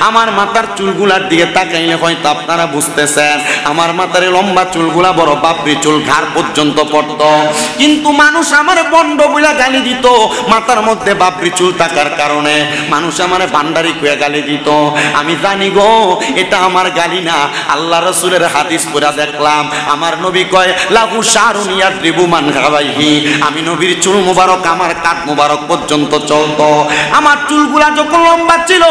আমার মাথার চুলগুলার দিকে তাকাইলে হয়তো আপনারা বুঝতেছেন আমার মাথার লম্বা চুলগুলা বড় বাপরি চুল ঘাড় পর্যন্ত পড়তো, কিন্তু মানুষ আমার বন্ড বইলা গালি দিত মাথার মধ্যে বাপরি চুল থাকার কারণে। মানুষ আমার ভান্ডারি কইয়া গালি দিত। আমি জানি গো এটা আমার গালি না, আল্লাহ রাসূলের হাদিস পড়া দেখলাম আমার নবী কয় লাহু শারুন ইয়াদ্রিবু মান গাওয়াইহি। আমি নবীর চুল মুবারক আমার কাঁধ মুবারক পর্যন্ত চলতো। আমার চুলগুলা যখন লম্বা ছিল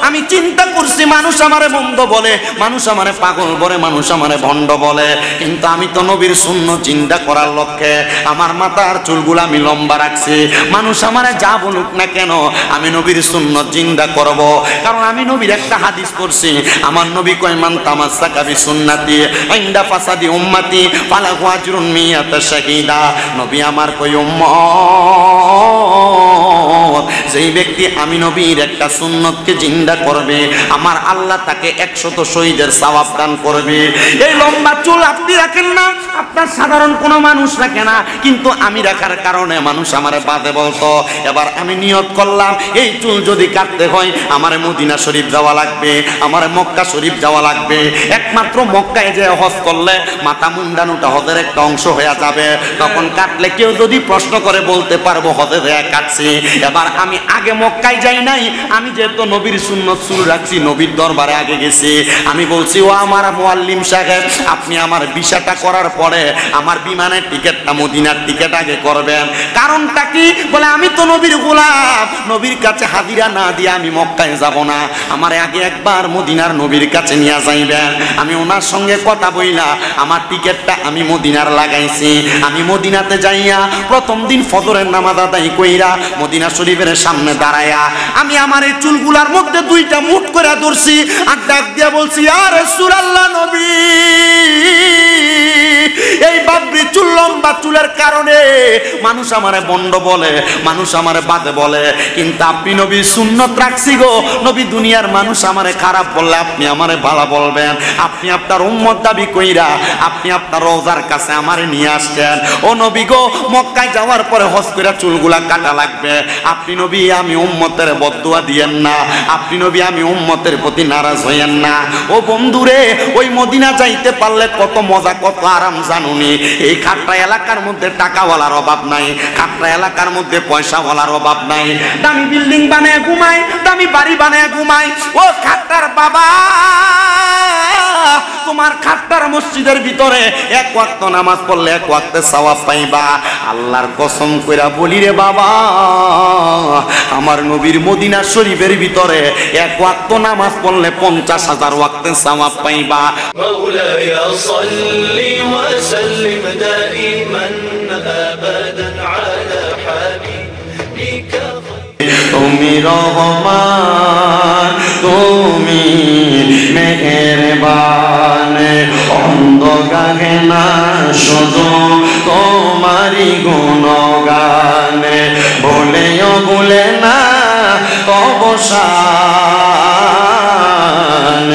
আমি চিন্তা করছি মানুষ আমারে বন্ধ বলে, মানুষ আমারে পাগল বলে, মানুষ আমারে ভণ্ড বলে, কিন্তু আমি তো নবীর সুন্নাত চিন্তা করার লক্ষ্যে আমার মাথার চুলগুলা আমি লম্বা রাখছি। মানুষ আমারে যা বলুক না কেন আমি নবীর সুন্নাত চিন্তা করব, কারণ আমি নবীর একটা হাদিস পড়ছি। আমার নবী কয় মান তামাসসাকা বিসুন্নতি ইনদা ফাসাদি উম্মতি ফালাহু আজরুন মিয়াতা শাহিদা। নবী আমার কয় উম্মত যেই ব্যক্তি আমি নবীর একটা সুন্নতকে জিন্দা করবে আমার আল্লাহ তাকে 100 শহীদের সওয়াব দান করবে। এই লম্বা চুল আপনি রাখেন না, আপনার সাধারণ কোনো মানুষ রাখে না, কিন্তু আমি রাখার কারণে মানুষ আমারে বাদে বলতো। এবার আমি নিয়ত করলাম এই চুল যদি কাটতে হয় আমার মদিনা শরীফ যাওয়া লাগবে, আমার মক্কা শরীফ যাওয়া লাগবে। একমাত্র মক্কায় যে হজ করলে মাথা মুন্ডানোটা হজের একটা অংশ হয়ে যাবে, তখন কাটলে কেউ যদি প্রশ্ন করে বলতে পারবো হজে দেয়া কাটছি। এবার আমি আগে মক্কায় যাই নাই, আমি যেহেতু নবীর সুন্নত চুল রাখছি নবীর দরবারে আগে গেছি। আমি বলছি ও আমার মুআল্লিম সাহেব আপনি আমার ভিসাটা করার পরে আমার বিমানের টিকিটটা মদিনার টিকিট আগে করবেন। কারণটা কি? বলে আমি তো নবীর গোলাম, নবীর কাছে হাজিরা না দিয়ে আমি মক্কায় যাব না, আমার আগে একবার মদিনার নবীর কাছে নিয়ে যাইবেন। আমি ওনার সঙ্গে কথা বইলা আমার টিকিটটা আমি মদিনার লাগাইছি। আমি মদিনাতে যাইয়া প্রথম দিন ফজরের নামাজ আদায় কইরা মদিনা শরীফের সামনে দাঁড়ায়া আমি আমার এই চুলগুলার মধ্যে দুইটা মুঠ করে ধরছি আর ডাক দিয়া বলছি ইয়া রাসূলুল্লাহ নবী এই বাবরি চুল লম্বা চুলের কারণে মানুষ আমারে বন্ড বলে, মানুষ আমারে বাদে বলে, কিন্তু আপনি নবী সুন্নত রাখছি গো নবী দুনিয়ার মানুষ আমারে খারাপ বললে আপনি আমারে ভালো বলবেন। আপনি আপনার উম্মত দাবি কইরা আপনি আপনার রওজার কাছে আমারে নিয়ে আসছেন। ও নবী গো মক্কায় যাওয়ার পরে হজ কইরা চুলগুলা কাটা লাগবে, আপনি নবী আমি উম্মতের বদদুয়া দিয়েন না, আপনি নবী আমি উম্মতের প্রতি নারাজ হইয়েন না। ও বন্ধুরে ওই মদিনা যাইতে পারলে কত মজা কত আরাম জানুনি। এই খাট্টা এলাকার মধ্যে টাকাওয়ালার অভাব নাই, খাট্টা এলাকার মধ্যে পয়সাওয়ালার অভাব নাই, দামি বিল্ডিং বানায় ঘুমাই, দামি বাড়ি বানায় ঘুমাই। ও খাট্টার বাবা তোমার খাট্টার মসজিদের ভিতরে এক ওয়াক্ত নামাজ পড়লে এক ওয়াক্তে সওয়াব পাইবা। আল্লাহর কসম কইরা বলি রে বাবা আমার নবীর মদিনা শরীফের ভিতরে এক ওয়াক্ত নামাজ পড়লে 50,000 ওয়াক্তে সওয়াব পাইবা। মাওলায়া সাল্লি ওয়া সাল্লিম দাইমান আবাদান আলা হাবিবিকা। তুমি রহমান তুমি মেহেরবান, অন্ধ গাহে না শুধু তোমারি গুণগান, বলেও বলে না অবসান।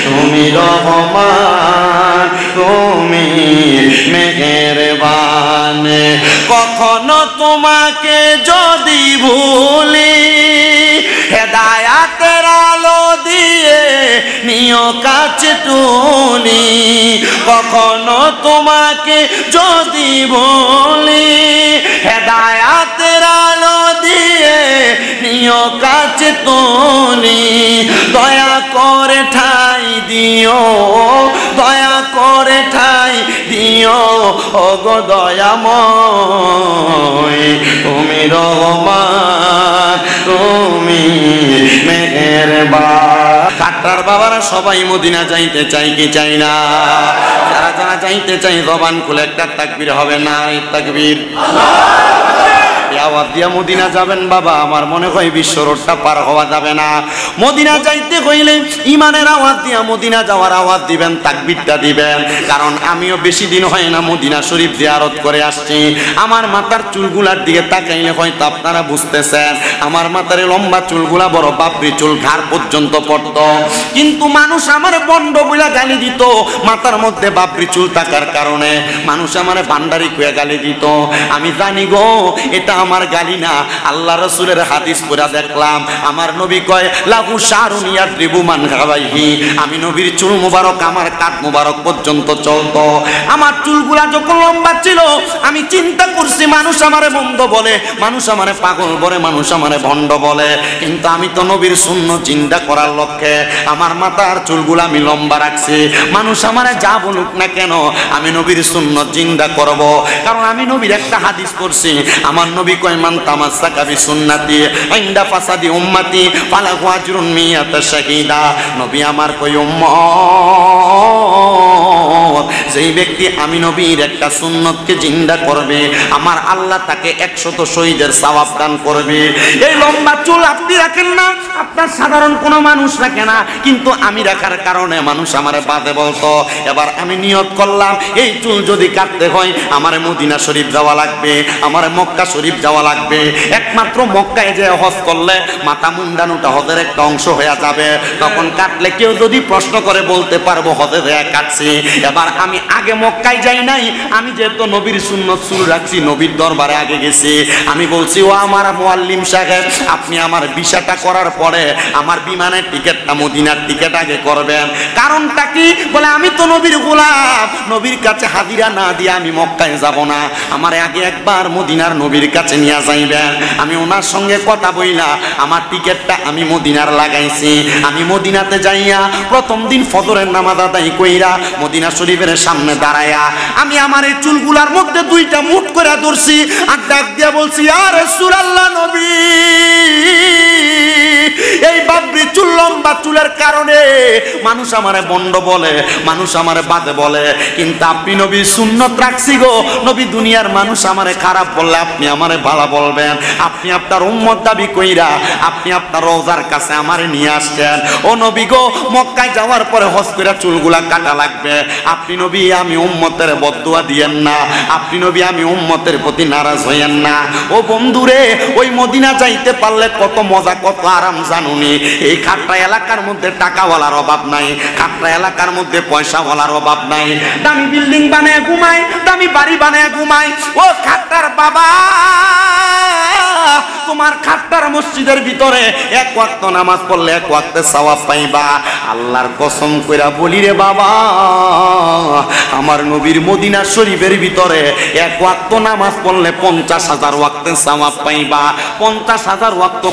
তুমি রহমান তুমি মেহেরবান, কখনো তোমাকে যদি ভুলি হেদায়াতের আলো দিয়ে নিও কাছে তুলি, কখনো তোমাকে যদি ভুলি হেদায়াতের আলো দিয়ে নিও কাছে তুলি। দয়া করে ঠাই দিও, দয়া করে ঠাই দিও ওগো দয়াময়। তুমি রহমান তুমি মেহেরবান। কাট্টার বাবারা সবাই মদিনা যাইতে চাই কি চাই না? যারা যারা যাইতে চাই জবান খুলে একটা তাকবীর হবে না? তাকবীর। আওয়াজ দিয়া মদিনা যাবেন বাবা, আমার মনে হয় বিশ্ব রোডটা পার হওয়া যাবে না। মদিনা যাইতে হইলে ইমানের আওয়াজ দিয়া মদিনা যাওয়ার আওয়াজ দিবেন, তাকবীরটা দিবেন। কারণ আমিও বেশি দিন হয় না মদিনা শরীফ জিয়ারত করে আসছি। আমার মাথার চুলগুলার দিকে তাকাইলে হয়তো আপনারা বুঝতেছেন আমার মাথার লম্বা চুলগুলা বড় বাপরি চুল ঘাড় পর্যন্ত পড়তো, কিন্তু মানুষ আমার বন্ড বইলা গালি দিত মাথার মধ্যে বাপরি চুল থাকার কারণে। মানুষ আমার ভান্ডারি কইয়া গালি দিত। আমি জানি গো এটা আমার গালি না, আল্লাহ রাসূলের হাদিস পড়া দেখলাম। আমার নবী কয় লাহু শারুন ইয়াদরিবু মান গাবাইহি, আমি নবীর চুল মুবারক আমার কাঁধ মুবারক পর্যন্ত চলতো। আমার চুলগুলা যখন লম্বা ছিল আমি চিন্তা করছি মানুষ আমারে মন্দ বলে, মানুষ আমারে পাগল বলে, মানুষ আমারে ভণ্ড বলে, কিন্তু আমি তো নবীর সুন্নাত জিন্দা করার লক্ষ্যে আমার মাথার চুলগুলা আমি লম্বা রাখছি। মানুষ আমারে যা বলুক না কেন আমি নবীর সুন্নাত জিন্দা করব, কারণ আমি নবীর একটা হাদিস পড়ছি। আমার নবী কয় মান তামাসসাকা বিসুন্নতি ইনদা ফাসাদি উম্মতি ফালাহু আজরুন মিয়াতা শাহিদা। নবী আমার কয় উম্মত, যেই ব্যক্তি আমি নবীর একটা সুন্নতকে জিন্দা করবে আমার আল্লাহ তাকে 100 শহীদের সওয়াব দান করবে। এই লম্বা চুল আপনি রাখেন না, আপনার সাধারণ কোনো মানুষ রাখে না, কিন্তু আমি রাখার কারণে মানুষ আমারে বাদে বলতো। এবার আমি নিয়ত করলাম এই চুল যদি কাটতে হয় আমারে মদিনা শরীফ যাওয়া লাগবে, আমারে মক্কা শরীফ যাওয়া লাগবে। একমাত্র মক্কায় যে হজ করলে মাথা মুন্ডানোটা হজের একটা অংশ হয়ে যাবে, তখন কাটলে কেউ যদি প্রশ্ন করে বলতে পারবো হজে দেয়া কাটছি। এবার আমি আগে মক্কায় যাই নাই, আমি যেহেতু নবীর সুন্নত শুরু রাখছি, নবীর দরবারে আগে গেছি। আমি বলছি ও আমার মুআল্লিম সাহেব, আপনি আমার ভিসাটা করার পরে আমার বিমানের টিকিটটা মদিনার টিকিট আগে করবেন। কারণটা কি? বলে আমি তো নবীর গোলাম, নবীর কাছে হাজিরা না দিয়ে আমি মক্কায় যাব না, আমার আগে একবার মদিনার নবীর কাছে নিয়ে যাইবেন। আমি ওনার সঙ্গে কথা বইলা আমার টিকিটটা আমি মদিনার লাগাইছি। আমি মদিনাতে যাইয়া প্রথম দিন ফজরের নামাজ আদায় কইরা মদিনা শরীফের সামনে দাঁড়ায়া আমি আমার এই চুলগুলার মধ্যে দুইটা মুঠ করে ধরছি আর ডাক দিয়া বলছি ইয়া রাসূলুল্লাহ, নবী এই বাবরি চুল লম্বা চুলের কারণে মানুষ আমারে বন্ড বলে, মানুষ আমারে বাদে বলে, কিন্তু আপনি নবী সুন্নত রাখছি গো নবী, দুনিয়ার মানুষ আমারে খারাপ বললে আপনি আমারে ভালো বলবেন। আপনি আপনার উম্মত দাবি কইরা আপনি আপনার রওজার কাছে আমারে নিয়ে আসছেন। ও নবী গো, মক্কায় যাওয়ার পরে হজ করে চুলগুলা কাটা লাগবে। আপনি নবী আমি উম্মতের বদদুয়া দিয়েন না, আপনি নবী আমি উম্মতের প্রতি নারাজ হইয়েন না। ও বন্ধুরে, ওই মদিনা যাইতে পারলে কত মজা কত আরাম জানুনি। এই খাট্টা এলাকার মধ্যে টাকাওয়ালার অভাব নাই, খাট্টা এলাকার মধ্যে পয়সাওয়ালার অভাব নাই। দামি বিল্ডিং বানায় ঘুমায়, দামি বাড়ি বানায় ঘুমায়। ও খাট্টার বাবা, তোমার খাট্টার মসজিদের ভিতরে এক ওয়াক্ত নামাজ পড়লে এক ওয়াক্তের সওয়াব পাইবা। আল্লাহর কসম কইরা বলি রে বাবা, আমার নবীর মদিনা শরীফের ভিতরে এক ওয়াক্ত নামাজ পড়লে 50,000 ওয়াক্তের সওয়াব পাইবা। 50,000 ওয়াক্ত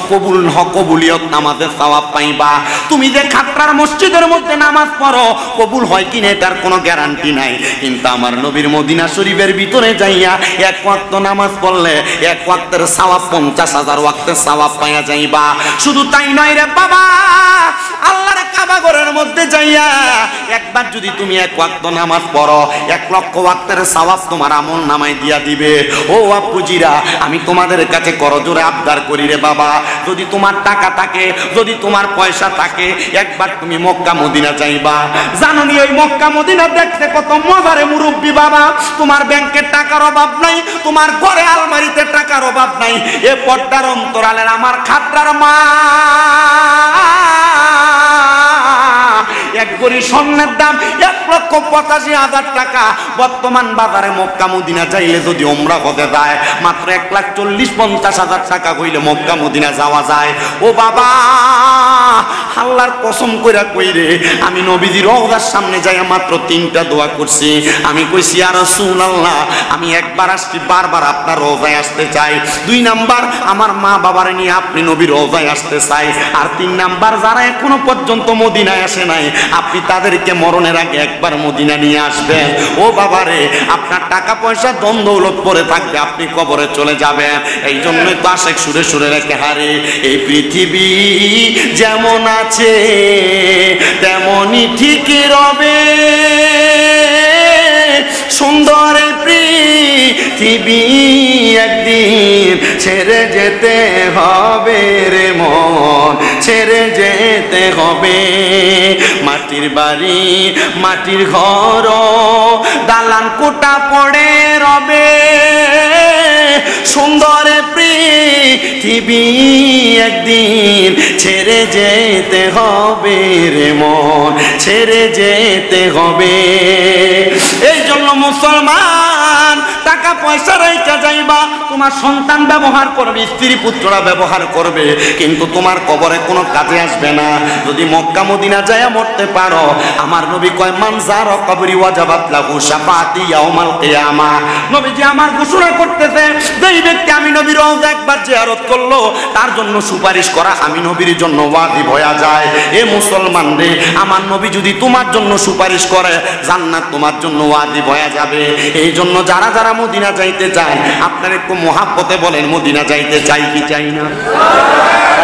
কবুলিয়ত নামাজের সওয়াব পাইবা। তুমি যে খাট্টার মসজিদের মধ্যে নামাজ পড়ো কবুল হয় কিনা এটার কোনো গ্যারান্টি নাই, কিন্তু আমার নবীর মদিনা শরীফের ভিতরে যাইয়া এক ওয়াক্ত নামাজ পড়লে এক ওয়াক্তের সওয়াব 50,000 ওয়াক্তের সওয়াব পাইয়া যাইবা। শুধু তাই নয় রে বাবা, আল্লাহর কাবা ঘরের মধ্যে যাইয়া একবার যদি তুমি এক ওয়াক্ত নামাজ পড়ো 1 লক্ষ ওয়াক্তের সওয়াব তোমার আমল নামায় দিয়া দিবে। ও আপুজিরা, আমি তোমাদের কাছে করজোরে আবদার করি রে বাবা, যদি তোমার টাকা থাকে, যদি তোমার পয়সা থাকে, একবার তুমি মক্কা মদিনা যাইবা। জানো নি ওই মক্কা মদিনা দেখতে কত মজারে মুরব্বি বাবা। তোমার ব্যাংকের টাকার অভাব নাই, তোমার ঘরে আলমারিতে টাকার অভাব নাই। এ পর্দার অন্তরালের আমার খাট্টার মা এক ভরি স্বর্ণের দাম 1,85,000 টাকা। বর্তমান বাজারে মক্কা মদিনা যাইলে যদি ওমরা হতে যায় মাত্র 1,40,50,000 টাকা হইলে মক্কা মদিনা যাওয়া যায়। ও বাবা, আল্লাহর কসম কইরা কইরে আমি নবীজির রওজার সামনে যাইয়া মাত্র 3টা দোয়া করছি। আমি কইছি ইয়া রাসূলুল্লাহ, আমি একবার আসছি, বারবার আপনার রওজায় আসতে চাই। 2 নাম্বার, আমার মা বাবারে নিয়ে আপনি নবীর রওজায় আসতে চাই। আর 3 নাম্বার, যারা এখনো পর্যন্ত মদিনায় আসে নাই আপনি তাদেরকে মরণের আগে একবার মদিনা নিয়ে আসবেন। ও বাবারে, আপনার টাকা পয়সা ধন দৌলত পরে থাকবে, আপনি কবরে চলে যাবেন। এই জন্যই তো আশেক সুরে সুরে রেখে হারে এই পৃথিবী যেমন আছে তেমনই ঠিক রবে, সুন্দর পৃথিবী একদিন ছেড়ে যেতে হবে রে মন, ছেড়ে যেতে হবে। মাটির বাড়ি মাটির ঘর দালান কোটা পড়ে রবে, সুন্দর পৃথিবী একদিন ছেড়ে যেতে হবে রে মন, ছেড়ে যেতে হবে। এই জন্য মুসলমান টাকা পয়সা রেখে যাইবা, তোমার সন্তান ব্যবহার করবে, স্ত্রী পুত্ররা ব্যবহার করবে, কিন্তু তোমার কবরে কোনো কাজে আসবে না। যদি মক্কা মদিনা যায় মরতে পারো, আমার নবী কয় মান যারা কবরি ওয়াজাবাত লাহু শাফাআতি ইয়াউমাল কিয়ামা। নবীজি আমার ঘোষণা করতেছে, যেই ব্যক্তি আমি নবীর রওজা একবার জিয়ারত করলো, তার জন্য সুপারিশ করা আমি নবীর জন্য ওয়াজিব হয়ে যায়। এ মুসলমান রে, আমার নবী যদি তোমার জন্য সুপারিশ করে, জান্নাত তোমার জন্য ওয়াজিব হয়ে যাবে। এই জন্য যারা যারা মদিনা যাইতে চায়, আপনারা একটু মহাব্বতে বলেন মদিনা যাইতে চাই কি চাই না?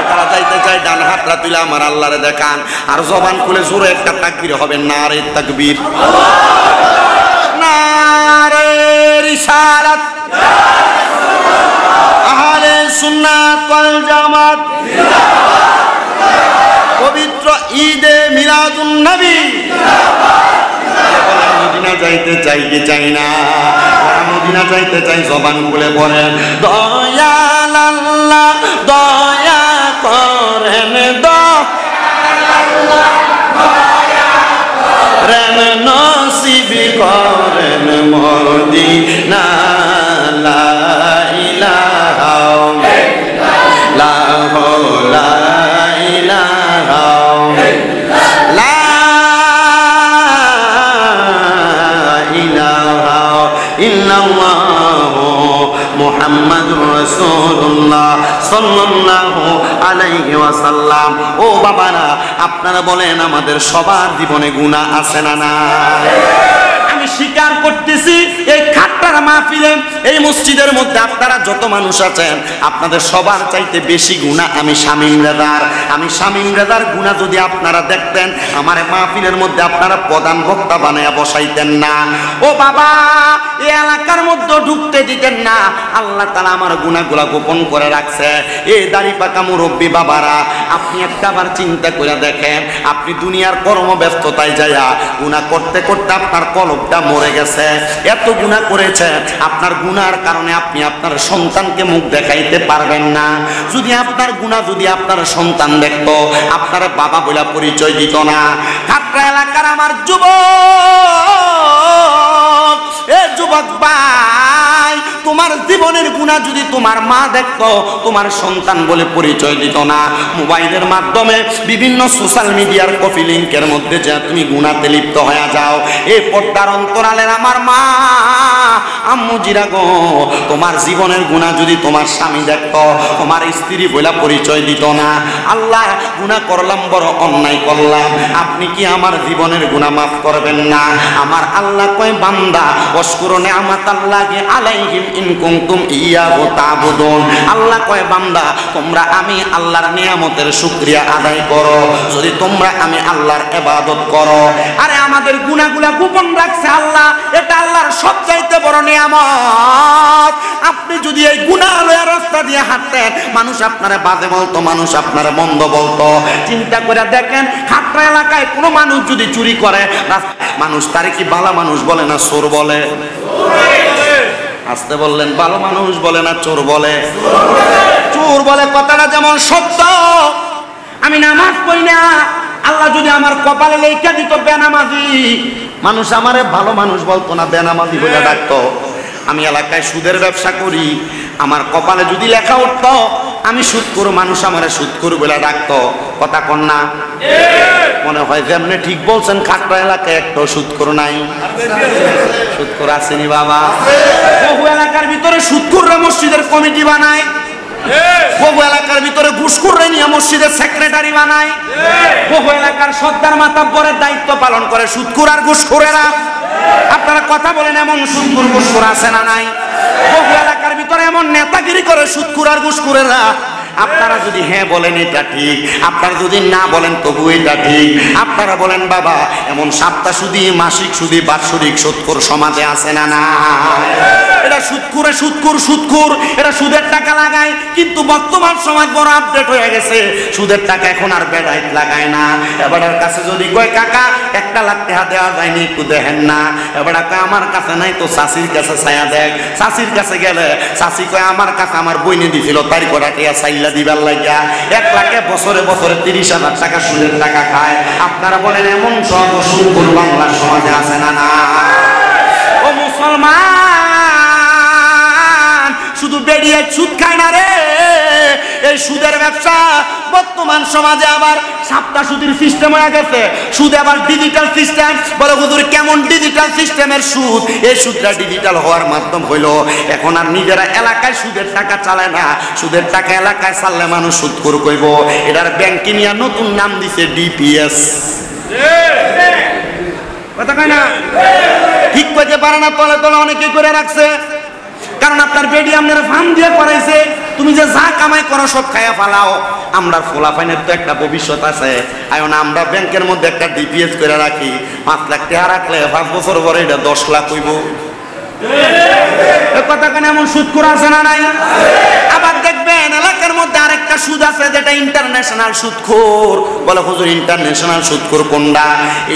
তারা যাইতে চায় ডান হাতটা তুলে আমার আল্লাহরে দেখান, আর জবান খুলে জোরে একটা তাকবীর হবে, নারে তাকবীর, নারে রিসালাত, আহলে সুন্নাত ওয়াল জামাত, পবিত্র ঈদে মিলাদুন নবী। মদিনা যাইতে চাই কি চাই না? মদিনা যাইতে চাই, জবান খুলে পড়েন দয়াল আল্লাহ দয়া করেন, দয়াল নসিব করেন মদিনা, লা ইলাহা ইল্লাল্লাহ, লা ইলাহা ইল্লাল্লাহ মুহাম্মাদুর রাসূলুল্লাহ সাল্লাল্লাহু আলাইহি ওয়াসাল্লাম। ও বাবারা, আপনারা বলেন আমাদের সবার জীবনে গুনাহ আছে না নাই? আমি স্বীকার করতেছি, এই খাট্টার মাহফিলে, এই মসজিদের মধ্যে আপনারা যত মানুষ আছেন, আপনাদের সবার চাইতে বেশি গুনাহ আমি শামীম রেজার। আমি শামীম রেজার গুনাহ যদি আপনারা দেখতেন, আমার মাহফিলের মধ্যে আপনারা প্রধান বক্তা বানায়া বসাইতেন না। ও বাবা, এই এলাকার মধ্যে ঢুকতে দিতেন না। আল্লাহ তাআলা আমার গুনাহগুলা গোপন করে রাখছে। এই দাড়ি পাকা মুরব্বী বাবারা, আপনি একটাবার চিন্তা করে দেখেন, আপনি দুনিয়ার কর্মব্যস্ততায় যায়া গুনাহ করতে করতে আপনার কলবটা মরে গেছে, এত গুনাহ করেছেন, আপনার গুনার কারণে আপনি আপনার সন্তানকে মুখ দেখাইতে পারবেন না। যদি আপনার গুনাহ যদি আপনার সন্তান দেখতো, আপনার বাবা বলে পরিচয় দিত না। খাট্টা এলাকার আমার যুবক, এ যুবক ভাই, তোমার জীবনের গুনাহ যদি তোমার মা দেখতো, তোমার সন্তান বলে পরিচয় দিত না। মোবাইলের মাধ্যমে বিভিন্ন সোশ্যাল মিডিয়ার কপি লিঙ্কের মধ্যে যা তুমি গুনাহতে লিপ্ত হয়ে যাও। এই পর্দার অন্তরালের আমার মা আম্মু জিরা গো, তোমার জীবনের গুনাহ যদি তোমার স্বামী দেখতো, তোমার স্ত্রী বলে পরিচয় দিত না। আল্লাহ, গুনাহ করলাম, বড় অন্যায় করলাম, আপনি কি আমার জীবনের গুনাহ মাফ করবেন না? আমার আল্লাহ কয় বান্দা ওয়াশকুরু নি'মাতাল্লাহি আলাইহিম ইন কুনতুম ইয়াহু তা'বুদুন। আল্লাহ কয় বান্দা, তোমরা আমি আল্লাহর নিয়ামতের শুকরিয়া আদায় করো, যদি তোমরা আমি আল্লাহর ইবাদত করো। আরে আমাদের গুনাহগুলা গোপন রাখছে আল্লাহ, এটা আল্লাহর সবচাইতে বড় নিয়ামত। আপনি যদি এই গুনাহ লয়া রাস্তা দিয়ে হাঁটতেন, মানুষ আপনারে বাজে বলতো, মানুষ আপনারে মন্দ বলতো। চিন্তা করে দেখেন, খাট্টা এলাকায় কোনো মানুষ যদি চুরি করে, মানুষ তারে কি ভালো মানুষ বলে না চোর বলে? আসতে বললেন, ভালো মানুষ বলে না চোর বলে? চোর বলে কথাটা যেমন সত্য। আমি নামাজ পড়ি না, আল্লাহ যদি আমার কপালে লেখা দিত বেনামাজি, মানুষ আমারে ভালো মানুষ বলতো না, বেনামাজি বলে ডাকতো। আমি এলাকায় সুদের ব্যবসা করি, আমার কপালে যদি লেখা উঠতো আমি সুদ করু, মানুষ আমারে সুদ করু বলে ডাকতো। কথা কন না? মনে হয় যেমনি ঠিক বলছেন, খাট্টা এলাকায় একটা সুদ করু নাই? সুদ করু আসেনি বাবা? বহু এলাকার ভিতরে সুদ কররা মসজিদের কমিটি বানায়, বহু এলাকার ভিতরে ঘুষখোররা নিয়ে মসজিদের সেক্রেটারি বানায়, বহু এলাকার সর্দার মাতাব্বরের দায়িত্ব পালন করে সুদখোর আর ঘুষখোরেরা। আপনারা কথা বলেন, এমন সুদখোর ঘুষখোর আছে না নাই? বহু এলাকার ভিতরে এমন নেতাগিরি করে সুদখোর আর ঘুষখোরেরা। আপনারা যদি হ্যাঁ বলেন এটা ঠিক, আপনারা যদি না বলেন তবু এটা ঠিক। আপনারা বলেন বাবা, এমন সাপ্তাহ সুদি, মাসিক সুদি, বাৎসরিক সুদখোর সমাজে আছে না না? এটা সুদখোরে সুদখোর সুদখোর, এটা সুদের টাকা লাগায়। কিন্তু বর্তমান সমাজ বড় আপডেট হয়ে গেছে, সুদের টাকা এখন আর বেড়াইত লাগায় না। এবারের কাছে যদি কয় কাকা 1 লাখ টাকা দেওয়া যায়নি, একটু দেখেন না। এবার আমার কাছে নাই তো চাষির কাছে ছায়া দেখ। চাষির কাছে গেলে চাষি কয় আমার কাছে আমার বইনে দিছিল, তাই কটা টিয়া চাইলা দিবার লাগিয়া 1 লাখে বছরে বছরে 30,000 টাকা সুদের টাকা খায়। আপনারা বলেন এমন সব সুদখোর বাংলার সমাজে আছে না না? ও মুসলমান, বেরিয়ে সুদ খায় না রে। এই সুদের ব্যবসা বর্তমান সমাজে আবার সাপ্তা সুদের সিস্টেম হয়ে গেছে। সুদ আবার ডিজিটাল সিস্টেম। বলে হুজুর কেমন ডিজিটাল সিস্টেমের সুদ? এই সুদটা ডিজিটাল হওয়ার মাধ্যম হইলো এখন আর নিজেরা এলাকায় সুদের টাকা চালায় না, সুদের টাকা এলাকায় চাললে মানুষ সুদখোর কইব। এটার ব্যাংকে নিয়ে নতুন নাম দিছে ডিপিএস। কথা কয় না? ঠিক কইতে পারে না, তলে তলে অনেকেই করে রাখছে। কারণ আপনার বেডি আপনার ফার্ম দিয়ে করাইছে, তুমি যে যা কামাই করো সব খাইয়া ফালাও। আমরা ফোলাফাইনের তো একটা ভবিষ্যৎ আছে। এখন আমরা ব্যাংকের মধ্যে একটা ডিপিএস করে রাখি, 5 লাখ টাকা রাখলে 5 বছর পরে এটা 10 লাখ হইব। কথা কেন? এমন সুদখোর আছে না নাই? আবার দেখবেন এলাকার মধ্যে আরেকটা সুদ আছে যেটা ইন্টারন্যাশনাল সুদখোর। বলে হুজুর ইন্টারন্যাশনাল সুদখোর কোনটা?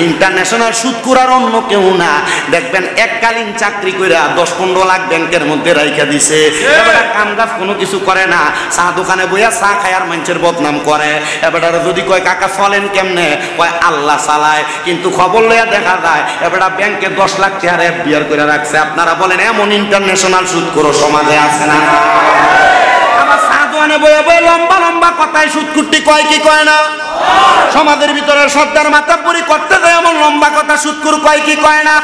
ইন্টারন্যাশনাল সুদখোর আর অন্য কেউ না, দেখবেন এককালীন চাকরি কইরা 10-15 লাখ ব্যাংকের মধ্যে রাইখা দিছে। এবারে কাম কাজ কোনো কিছু করে না, চা দোকানে বইয়া চা খায় আর মানুষের বদনাম করে। এবারে যদি কয় কাকা চলেন কেমনে, কয় আল্লাহ চালায়। কিন্তু খবর লইয়া দেখা যায় এবারে ব্যাংকে 10 লাখ টাকা এফডিআর করে রাখছে। আপনারা বলেন এমন ইন্টারন্যাশনাল সুদখোর সমাজে আছে না? আবার চা দোকানে বইয়া বইয়া লম্বা লম্বা কথায় সুদখুরটি কয় কি কয় না? সমাজের ভিতরে সর্দার মাতাব্বরি করতে যায় এমন লম্বা কথা সুদখোর কয় কি কয় না?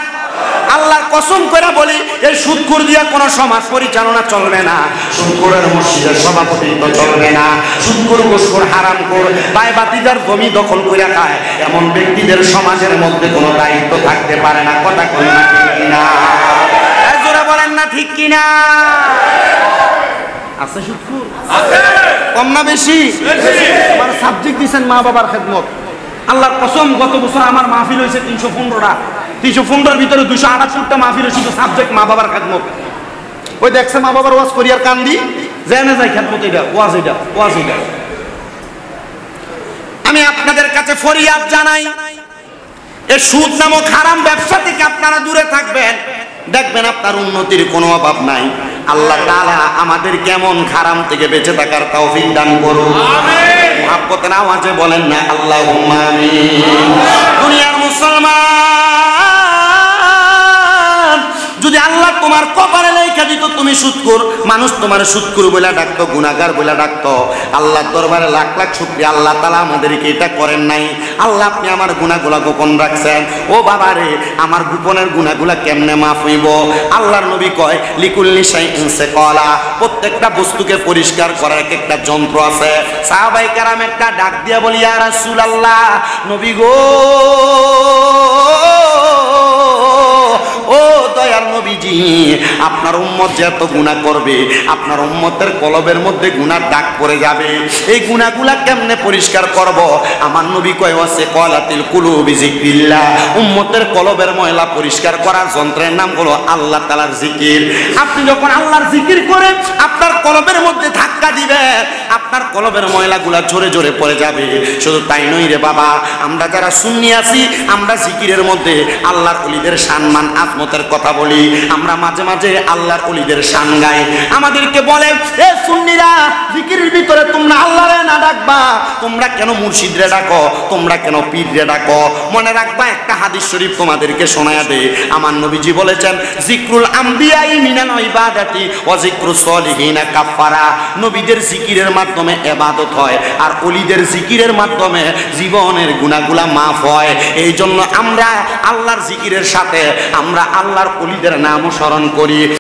আল্লাহর কসম করে বলি এই সুদখোর দিয়া কোনো সমাজ পরিচালনা চলবে না। সুদখোরের মসজিদের সভাপতিত্ব চলবে না। সুদখোর ঘুষখোর হারামখোর ভাই বাতিদার জমি দখল করে খায় এমন ব্যক্তিদের সমাজের মধ্যে কোনো দায়িত্ব থাকতে পারে না। কথা কই না ঠিক কিনা? জোরে বলেন না ঠিক কিনা? আছে সুদখোর? আছে। কম না বেশি? বেশি। আমার সাবজেক্ট দিবেন মা বাবার খেদমত। আল্লাহর কসম গত বছর আমার মাহফিল হয়েছে 315টা। 315 ভিতরে 278টা মাহফিল হয়েছিল সাবজেক্ট মা বাবার খেদমত। ওই দেখছে মা বাবার ওয়াজ করিয়ার কান্দি যায় না যায় খেদমত। এটা ওয়াজ, এটা ওয়াজ। এটা আমি আপনাদের কাছে ফরিয়াদ জানাই, এই সুদ নামক হারাম ব্যবসা থেকে আপনারা দূরে থাকবেন। দেখবেন আপনার উন্নতির কোনো অভাব নাই। আল্লাহ তাআলা আমাদের কেমন হারাম থেকে বেঁচে থাকার তৌফিক দান করুন। আমিন। মুহাব্বতের আওয়াজে বলেন না আল্লাহুম্মা আমিন। দুনিয়ার মুসলমান, যদি আল্লাহ তোমার কপালে লেখা দিত তুমি সুদখোর, মানুষ তোমার সুদখোর বলে ডাকতো, গুনাহগার বলে ডাকতো, আল্লাহর দরবারে লাখ লাখ শুকরিয়া। আল্লাহ তাআলা আমাদেরকে এটা করেন নাই। আল্লাহ আপনি আমার গুনাহগুলা গোপন রাখছেন। ও বাবা রে, আমার গোপনের গুনাহগুলা কেমনে মাফ হইব? আল্লাহর নবী কয় লিকুল্লি শাইইন সাকালা, প্রত্যেকটা বস্তুকে পরিষ্কার করার একটা যন্ত্র আছে। সাহাবায়ে কেরাম একটা ডাক দিয়া বলি ইয়া রাসূলুল্লাহ, নবী গো, ও দয়াল নবীজি, আপনার উম্মত যে এত গুনাহ করবে, আপনার উম্মতের কলবের মধ্যে গুনার দাগ পড়ে যাবে, এই গুনাহগুলা কেমনে পরিষ্কার করব? আমার নবী কয় ওয়াসে কলাতিল কুলুবি যিকরিল্লাহ, উম্মতের কলবের ময়লা পরিষ্কার করার যন্ত্রের নাম হলো আল্লাহ তাআলার জিকির। আপনি যখন আল্লাহর জিকির করে আপনার কলবের মধ্যে ধাক্কা দিবেন, আপনার কলবের ময়লাগুলা জোরে জোরে পড়ে যাবে। শুধু তাই নয় রে বাবা, আমরা যারা সুন্নি আছি আমরা জিকিরের মধ্যে আল্লাহর ওলিদের সম্মান আজমতের কথা বলি। আমরা মাঝে মাঝে আল্লাহর ওলিদের শান গাই। আমাদেরকে বলে এ সুন্নিরা, জিকিরের ভিতরে তোমরা আল্লাহরে না ডাকবা, তোমরা কেন মুর্শিদরে ডাকো, তোমরা কেন পীররে ডাকো? মনে রাখবা একটা হাদিস শরীফ তোমাদেরকে শোনায়া দে। আমার নবীজি বলেছেন যিকরুল আমবিয়াই মিনাল ইবাদাতি ওয়া যিকরুস সলিহিনা কাফারা। নবীদের জিকিরের মাধ্যমে ইবাদত হয় আর ওলিদের জিকিরের মাধ্যমে জীবনের গুনাহগুলা মাফ হয়। এই জন্য আমরা আল্লাহর জিকিরের সাথে আমরা আল্লাহর ওলিদের নামও স্মরণ করি।